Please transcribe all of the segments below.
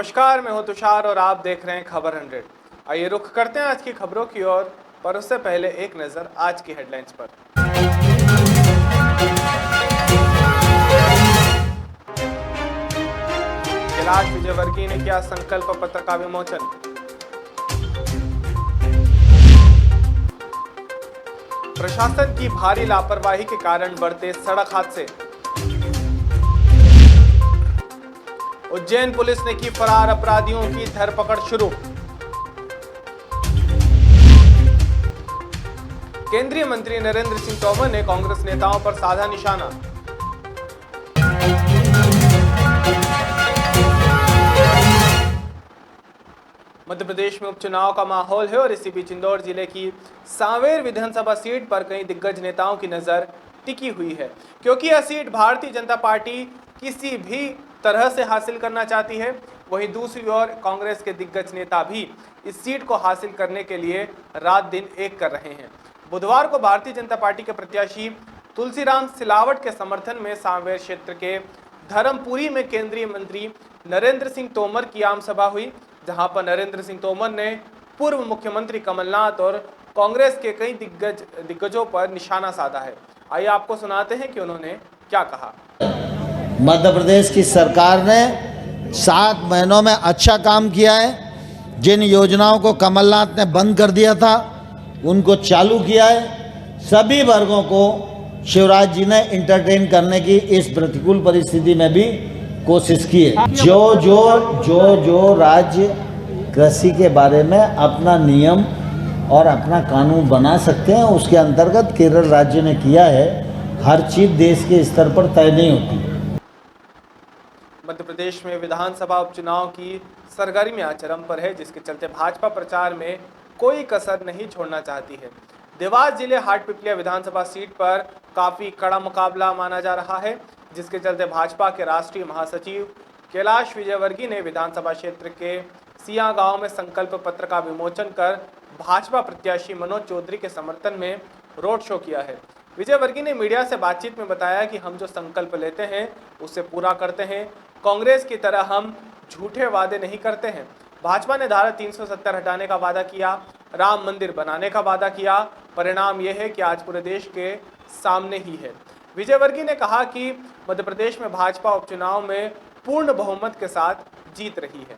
नमस्कार, मैं हूं तुषार और आप देख रहे हैं खबर 100। आइए रुख करते हैं आज की खबरों की ओर, पर उससे पहले एक नजर आज की हेडलाइंस पर। कैलाश विजयवर्गीय ने किया संकल्प पत्र का विमोचन। प्रशासन की भारी लापरवाही के कारण बढ़ते सड़क हादसे। उज्जैन पुलिस ने की फरार अपराधियों की धरपकड़ शुरू। केंद्रीय मंत्री नरेंद्र सिंह तोमर ने कांग्रेस नेताओं पर साधा निशाना। मध्य प्रदेश में उपचुनाव का माहौल है और इसी बीच इंदौर जिले की सांवेर विधानसभा सीट पर कई दिग्गज नेताओं की नजर टिकी हुई है, क्योंकि यह सीट भारतीय जनता पार्टी किसी भी तरह से हासिल करना चाहती है। वहीं दूसरी ओर कांग्रेस के दिग्गज नेता भी इस सीट को हासिल करने के लिए रात दिन एक कर रहे हैं। बुधवार को भारतीय जनता पार्टी के प्रत्याशी तुलसीराम सिलावट के समर्थन में सांवेर क्षेत्र के धर्मपुरी में केंद्रीय मंत्री नरेंद्र सिंह तोमर की आम सभा हुई, जहां पर नरेंद्र सिंह तोमर ने पूर्व मुख्यमंत्री कमलनाथ और कांग्रेस के कई दिग्गजों पर निशाना साधा है। आइए आपको सुनाते हैं कि उन्होंने क्या कहा। मध्य प्रदेश की सरकार ने 7 महीनों में अच्छा काम किया है। जिन योजनाओं को कमलनाथ ने बंद कर दिया था उनको चालू किया है। सभी वर्गों को शिवराज जी ने एंटरटेन करने की इस प्रतिकूल परिस्थिति में भी कोशिश की है। जो राज्य कृषि के बारे में अपना नियम और अपना कानून बना सकते हैं, उसके अंतर्गत केरल राज्य ने किया है। हर चीज देश के स्तर पर तय नहीं होती। मध्य प्रदेश में विधानसभा उपचुनाव की सरगर्मियां चरम पर है, जिसके चलते भाजपा प्रचार में कोई कसर नहीं छोड़ना चाहती है। देवास जिले हाटपिपलिया विधानसभा सीट पर काफी कड़ा मुकाबला माना जा रहा है, जिसके चलते भाजपा के राष्ट्रीय महासचिव कैलाश विजयवर्गीय ने विधानसभा क्षेत्र के सिया गांव में संकल्प पत्र का विमोचन कर भाजपा प्रत्याशी मनोज चौधरी के समर्थन में रोड शो किया है। विजयवर्गीय ने मीडिया से बातचीत में बताया कि हम जो संकल्प लेते हैं उसे पूरा करते हैं। कांग्रेस की तरह हम झूठे वादे नहीं करते हैं। भाजपा ने धारा 370 हटाने का वादा किया, राम मंदिर बनाने का वादा किया। परिणाम यह है कि आज पूरे देश के सामने ही है। विजयवर्गीय ने कहा कि मध्य प्रदेश में भाजपा उपचुनाव में पूर्ण बहुमत के साथ जीत रही है।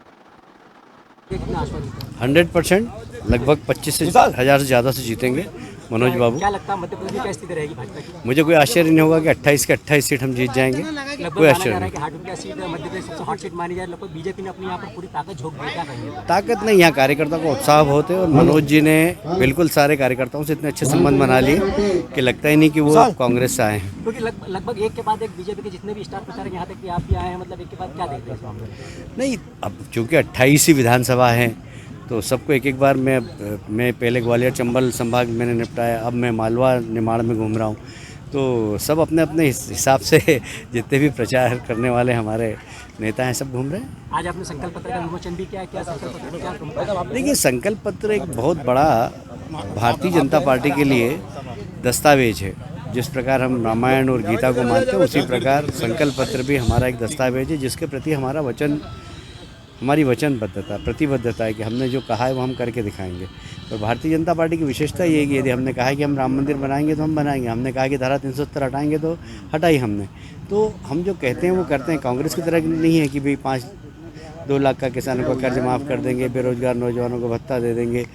100% लगभग 25,000 से ज़्यादा से जीतेंगे मनोज बाबू। क्या लगता है मध्य प्रदेश में क्या स्थिति रहेगी भाजपा की? मुझे कोई आश्चर्य नहीं होगा कि 28 के 28 सीट हम जीत जाएंगे। कोई आश्चर्य नहीं। हाटपिपलिया सीट मध्य प्रदेश सबसे हॉट सीट मानी जाए। लगभग बीजेपी ने अपनी यहाँ पर पूरी ताकत झोंक दी। क्या कहेंगे? ताकत नहीं, यहाँ कार्यकर्ताओं को उत्साह बहुत है और मनोज जी ने बिल्कुल सारे कार्यकर्ताओं से इतने अच्छे संबंध बना लिए कि लगता ही नहीं कि वो कांग्रेस से आए हैं। क्योंकि लगभग एक के बाद एक बीजेपी के जितने भी स्टार प्रचारक यहाँ तक कि आप भी आए हैं, मतलब एक के बाद क्या देखते हैं इस मामले में? नहीं, अब चूँकि 28 ही विधानसभा हैं तो सबको एक एक बार मैं पहले ग्वालियर चंबल संभाग मैंने निपटाया, अब मैं मालवा निमाड़ में घूम रहा हूँ। तो सब अपने अपने हिसाब से जितने भी प्रचार करने वाले हमारे नेता हैं सब घूम रहे हैं। आज आपने संकल्प पत्र का विमोचन भी किया। क्या संकल्प पत्र क्या प्रमुख? देखिए, संकल्प पत्र एक बहुत बड़ा भारतीय जनता पार्टी के लिए दस्तावेज है। जिस प्रकार हम रामायण और गीता को मानते हैं उसी प्रकार संकल्प पत्र भी हमारा एक दस्तावेज है, जिसके प्रति हमारी वचनबद्धता प्रतिबद्धता है कि हमने जो कहा है वो हम करके दिखाएंगे। और भारतीय जनता पार्टी की विशेषता ये है कि यदि हमने कहा है कि हम राम मंदिर बनाएंगे तो हम बनाएंगे, हमने कहा कि धारा 370 हटाएंगे तो हटाई हमने। तो हम जो कहते हैं वो करते हैं। कांग्रेस की तरह नहीं है कि भाई 2 लाख का किसानों का कर्ज माफ़ कर देंगे, बेरोजगार नौजवानों को भत्ता दे देंगे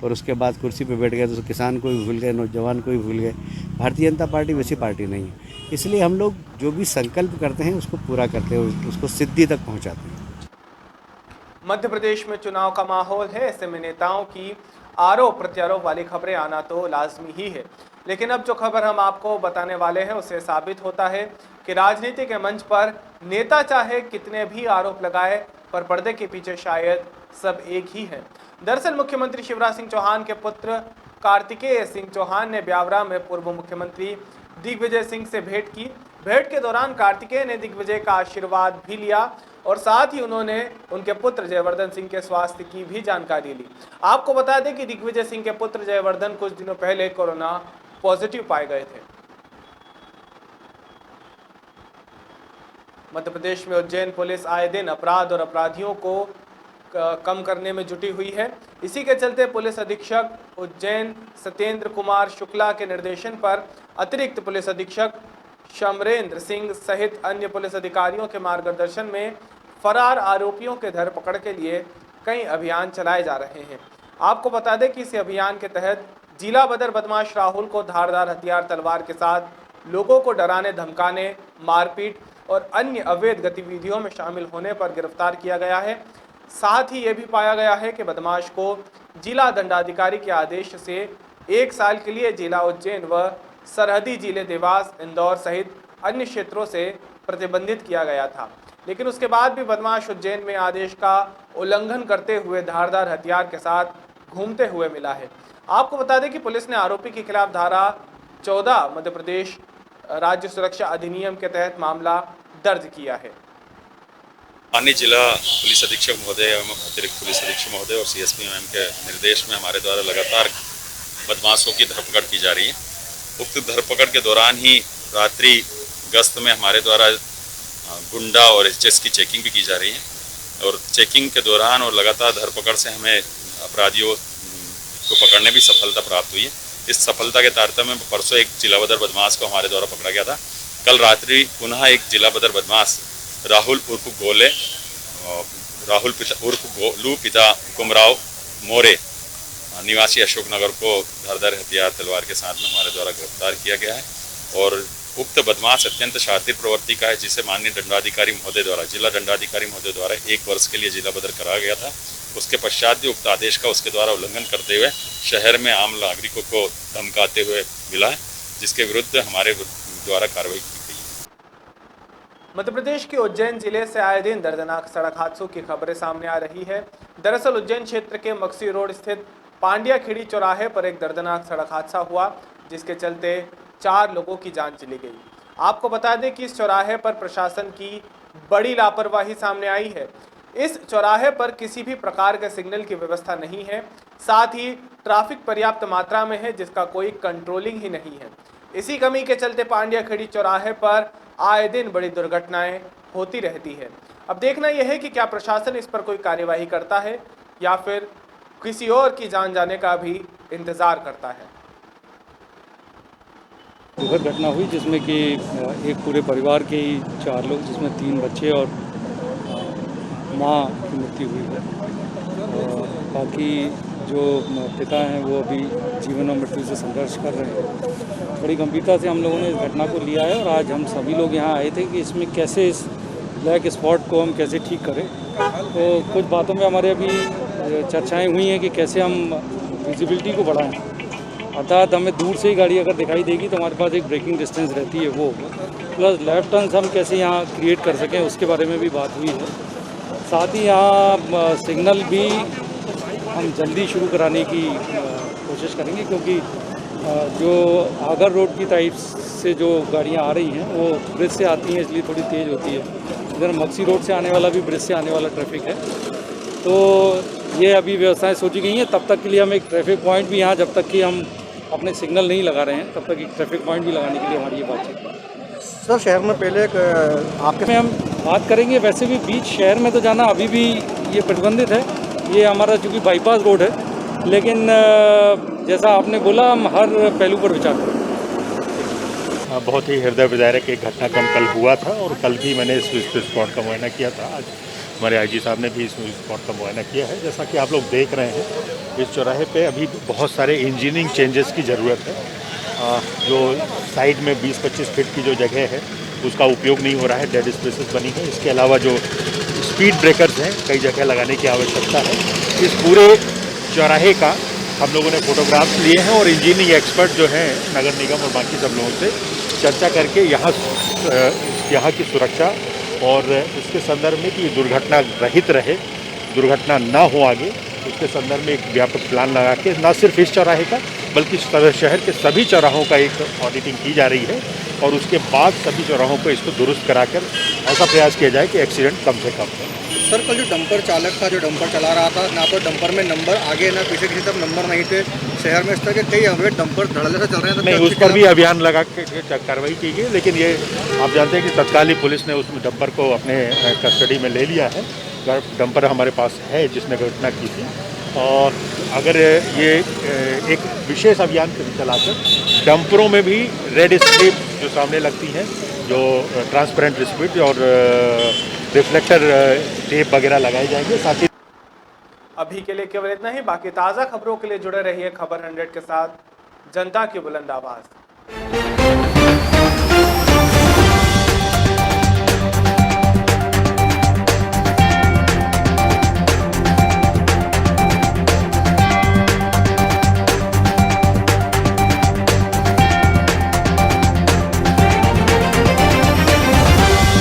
और उसके बाद कुर्सी पर बैठ गए तो किसान को भी भूल गए, नौजवान को भी भूल गए। भारतीय जनता पार्टी वैसी पार्टी नहीं है। इसलिए हम लोग जो भी संकल्प करते हैं उसको पूरा करते हैं, उसको सिद्धि तक पहुँचाते हैं। मध्य प्रदेश में चुनाव का माहौल है, ऐसे में नेताओं की आरोप प्रत्यारोप वाली खबरें आना तो लाजमी ही है। लेकिन अब जो खबर हम आपको बताने वाले हैं उससे साबित होता है कि राजनीति के मंच पर नेता चाहे कितने भी आरोप लगाए, पर पर्दे के पीछे शायद सब एक ही है। दरअसल मुख्यमंत्री शिवराज सिंह चौहान के पुत्र कार्तिकेय सिंह चौहान ने ब्यावरा में पूर्व मुख्यमंत्री दिग्विजय सिंह से भेंट की। भेंट के दौरान कार्तिकेय ने दिग्विजय का आशीर्वाद भी लिया और साथ ही उन्होंने उनके पुत्र जयवर्धन सिंह के स्वास्थ्य की भी जानकारी ली। आपको बता दें कि दिग्विजय सिंह के पुत्र जयवर्धन कुछ दिनों पहले कोरोना पॉजिटिव पाए गए थे। मध्य प्रदेश में उज्जैन पुलिस आए दिन अपराध और अपराधियों को कम करने में जुटी हुई है। इसी के चलते पुलिस अधीक्षक उज्जैन सत्येंद्र कुमार शुक्ला के निर्देशन पर अतिरिक्त पुलिस अधीक्षक शमरेंद्र सिंह सहित अन्य पुलिस अधिकारियों के मार्गदर्शन में फरार आरोपियों के धरपकड़ के लिए कई अभियान चलाए जा रहे हैं। आपको बता दें कि इस अभियान के तहत जिला बदर बदमाश राहुल को धारदार हथियार तलवार के साथ लोगों को डराने धमकाने, मारपीट और अन्य अवैध गतिविधियों में शामिल होने पर गिरफ्तार किया गया है। साथ ही ये भी पाया गया है कि बदमाश को जिला दंडाधिकारी के आदेश से 1 साल के लिए जिला उज्जैन व सरहदी जिले देवास, इंदौर सहित अन्य क्षेत्रों से प्रतिबंधित किया गया था, लेकिन उसके बाद भी बदमाश उज्जैन में आदेश का उल्लंघन करते हुए धारदार हथियार के साथ घूमते हुए मिला है। आपको बता दें कि पुलिस ने आरोपी के खिलाफ धारा 14 मध्य प्रदेश राज्य सुरक्षा अधिनियम के तहत मामला दर्ज किया है। माननीय जिला पुलिस अधीक्षक महोदय एवं अतिरिक्त पुलिस अधीक्षक महोदय और सीएसपी मैम के निर्देश में हमारे द्वारा लगातार बदमाशों की धरपकड़ की जा रही है। उक्त धरपकड़ के दौरान ही रात्रि गश्त में हमारे द्वारा गुंडा और एचएस की चेकिंग भी की जा रही है और चेकिंग के दौरान और लगातार धरपकड़ से हमें अपराधियों को पकड़ने भी सफलता प्राप्त हुई है। इस सफलता के तारतम्य में परसों एक जिला बदर बदमाश को हमारे द्वारा पकड़ा गया था। कल रात्रि पुनः एक जिला बदर बदमाश राहुल उर्फ गोले, राहुल उर्फ गोलू पिता कुमराव मोरे निवासी अशोकनगर को धारदार हथियार तलवार के साथ में हमारे द्वारा गिरफ्तार किया गया है और उक्त बदमाश अत्यंत शातिर प्रवृत्ति का है, जिसे माननीय दंडाधिकारी महोदय द्वारा जिला दंडाधिकारी महोदय द्वारा 1 वर्ष के लिए जिला बदर कराया गया था। उसके पश्चात भी उक्त आदेश का उसके द्वारा उल्लंघन करते हुए शहर में आम नागरिकों को धमकाते हुए मिला है, जिसके विरुद्ध हमारे द्वारा कार्रवाई की गई है। मध्य प्रदेश के उज्जैन जिले से आए दिन दर्दनाक सड़क हादसों की खबरें सामने आ रही है। दरअसल उज्जैन क्षेत्र के मक्सी रोड स्थित पांड्या खेड़ी चौराहे पर एक दर्दनाक सड़क हादसा हुआ, जिसके चलते 4 लोगों की जान चली गई। आपको बता दें कि इस चौराहे पर प्रशासन की बड़ी लापरवाही सामने आई है। इस चौराहे पर किसी भी प्रकार के सिग्नल की व्यवस्था नहीं है, साथ ही ट्रैफिक पर्याप्त मात्रा में है, जिसका कोई कंट्रोलिंग ही नहीं है। इसी कमी के चलते पांड्या खेड़ी चौराहे पर आए दिन बड़ी दुर्घटनाएं होती रहती है। अब देखना यह है कि क्या प्रशासन इस पर कोई कार्यवाही करता है या फिर किसी और की जान जाने का भी इंतजार करता है। दुखद घटना हुई जिसमें कि एक पूरे परिवार के ही 4 लोग, जिसमें 3 बच्चे और माँ की मृत्यु हुई है। बाकी जो पिता हैं वो अभी जीवन और मृत्यु से संघर्ष कर रहे हैं। बड़ी गंभीरता से हम लोगों ने इस घटना को लिया है और आज हम सभी लोग यहाँ आए थे कि इसमें कैसे इस ब्लैक स्पॉट को हम कैसे ठीक करें। तो कुछ बातों में हमारे अभी चर्चाएं हुई हैं कि कैसे हम विजिबिलिटी को बढ़ाएं, अर्थात हमें दूर से ही गाड़ी अगर दिखाई देगी तो हमारे पास एक ब्रेकिंग डिस्टेंस रहती है वो, प्लस लेफ्ट टर्न्स हम कैसे यहाँ क्रिएट कर सकें उसके बारे में भी बात हुई है। साथ ही यहाँ सिग्नल भी हम जल्दी शुरू कराने की कोशिश करेंगे, क्योंकि जो आगर रोड की टाइप से जो गाड़ियाँ आ रही हैं वो ब्रिज से आती हैं, इसलिए थोड़ी तेज़ होती है। इधर मक्सी रोड से आने वाला भी ब्रिज से आने वाला ट्रैफिक है, तो ये अभी व्यवस्थाएं सोची गई हैं। तब तक के लिए हम एक ट्रैफिक पॉइंट भी यहाँ, जब तक कि हम अपने सिग्नल नहीं लगा रहे हैं, तब तक एक ट्रैफिक पॉइंट भी लगाने के लिए हमारी ये बातचीत है। सर, शहर में पहले आपके में हम बात करेंगे, वैसे भी बीच शहर में तो जाना अभी भी ये प्रतिबंधित है। ये हमारा चूँकि बाईपास रोड है, लेकिन जैसा आपने बोला हम हर पहलू पर विचार करें। बहुत ही हृदय विदारक एक घटनाक्रम कल हुआ था और कल भी मैंने इस स्पॉट का मुआयना किया था। आज हमारे आईजी साहब ने भी इस स्पॉट का मुआयना किया है। जैसा कि आप लोग देख रहे हैं, इस चौराहे पे अभी बहुत सारे इंजीनियरिंग चेंजेस की ज़रूरत है। जो साइड में 20-25 फीट की जो जगह है उसका उपयोग नहीं हो रहा है, डेड स्पेसेस बनी है। इसके अलावा जो स्पीड ब्रेकर्स हैं कई जगह लगाने की आवश्यकता है। इस पूरे चौराहे का हम लोगों ने फोटोग्राफ्स लिए हैं और इंजीनियरिंग एक्सपर्ट जो हैं नगर निगम और बाकी सब लोगों से चर्चा करके यहाँ की सुरक्षा और इसके संदर्भ में कि दुर्घटना रहित रहे, दुर्घटना ना हो आगे, उसके संदर्भ में एक व्यापक प्लान लगा के न सिर्फ इस चौराहे का बल्कि शहर के सभी चौराहों का एक ऑडिटिंग की जा रही है और उसके बाद सभी चौराहों को इसको दुरुस्त कराकर ऐसा प्रयास किया जाए कि एक्सीडेंट कम से कम हो। सर, कल जो डंपर चालक था, जो डंपर चला रहा था, ना तो डंपर में नंबर आगे ना पीछे किसी तरफ नंबर नहीं थे। शहर में इस तरह के कई अवैध डंपर धड़ल्ले से चल रहे हैं। नहीं, उस पर भी अभियान लगा के कार्रवाई की गई, लेकिन ये आप जानते हैं कि तत्काल ही पुलिस ने उस डंपर को अपने कस्टडी में ले लिया है डंपर हमारे पास है जिसने घटना की थी, और अगर ये एक विशेष अभियान चलाकर डंपरों में भी रेड स्ट्रिप जो सामने लगती हैं, जो ट्रांसपेरेंट स्ट्रिप और रिफ्लेक्टर टेप वगैरह लगाए जाएंगे। साथ ही अभी के लिए केवल इतना ही। बाकी ताज़ा खबरों के लिए जुड़े रहिए खबर 100 के साथ, जनता की बुलंद आवाज़।